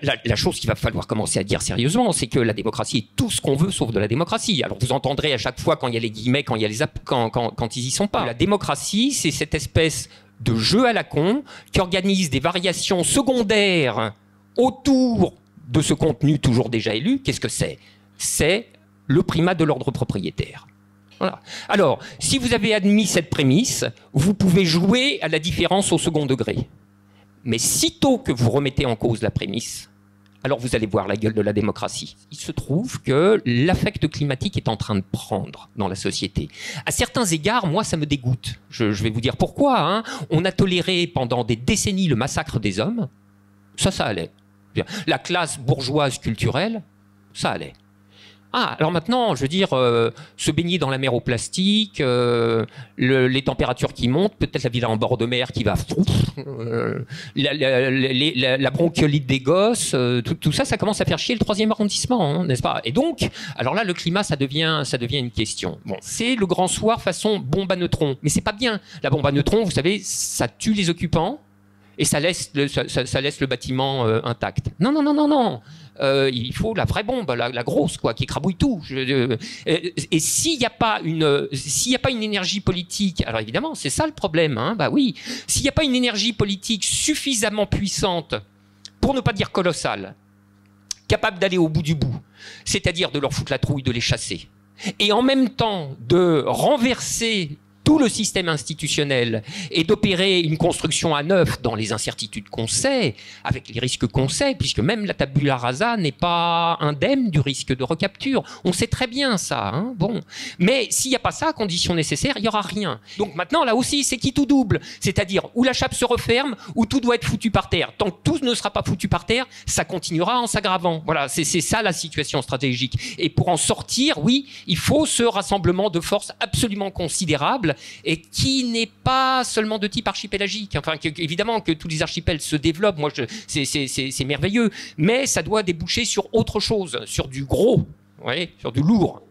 La chose qu'il va falloir commencer à dire sérieusement, c'est que la démocratie est tout ce qu'on veut sauf de la démocratie. Alors vous entendrez à chaque fois quand il y a les guillemets, quand il y a quand ils y sont pas. La démocratie, c'est cette espèce de jeu à la con qui organise des variations secondaires autour de ce contenu toujours déjà élu. Qu'est-ce que c'est? C'est le primat de l'ordre propriétaire. Voilà. Alors, si vous avez admis cette prémisse, vous pouvez jouer à la différence au second degré. Mais sitôt que vous remettez en cause la prémisse, alors vous allez voir la gueule de la démocratie. Il se trouve que l'affect climatique est en train de prendre dans la société. À certains égards, moi, ça me dégoûte. Je vais vous dire pourquoi. Hein. On a toléré pendant des décennies le massacre des hommes. Ça allait. La classe bourgeoise culturelle, ça allait. Ah, alors maintenant, je veux dire, se baigner dans la mer au plastique, les températures qui montent, peut-être la villa en bord de mer qui va... la bronchiolite des gosses, tout ça, ça commence à faire chier le 3e arrondissement, hein, n'est-ce pas? Et donc, alors là, le climat, ça devient une question. Bon, c'est le grand soir façon bombe à neutrons, mais c'est pas bien. La bombe à neutrons, vous savez, ça tue les occupants et ça laisse le bâtiment intact. Non. Il faut la vraie bombe, la grosse, quoi, qui écrabouille tout. Et s'il n'y a pas une énergie politique, alors évidemment, c'est ça le problème, hein, bah oui. S'il n'y a pas une énergie politique suffisamment puissante, pour ne pas dire colossale, capable d'aller au bout du bout, c'est-à-dire de leur foutre la trouille, de les chasser, et en même temps de renverser tout le système institutionnel et d'opérer une construction à neuf dans les incertitudes qu'on sait, avec les risques qu'on sait, puisque même la tabula rasa n'est pas indemne du risque de recapture. On sait très bien ça. Hein, bon. Mais s'il n'y a pas ça, condition nécessaire, il n'y aura rien. Donc maintenant, là aussi, c'est qui tout double. C'est-à-dire, où la chape se referme, où tout doit être foutu par terre. Tant que tout ne sera pas foutu par terre, ça continuera en s'aggravant. Voilà, c'est ça la situation stratégique. Et pour en sortir, oui, il faut ce rassemblement de forces absolument considérable et qui n'est pas seulement de type archipélagique. Enfin, évidemment que tous les archipels se développent, moi, c'est merveilleux, mais ça doit déboucher sur autre chose, sur du gros, ouais, sur du lourd.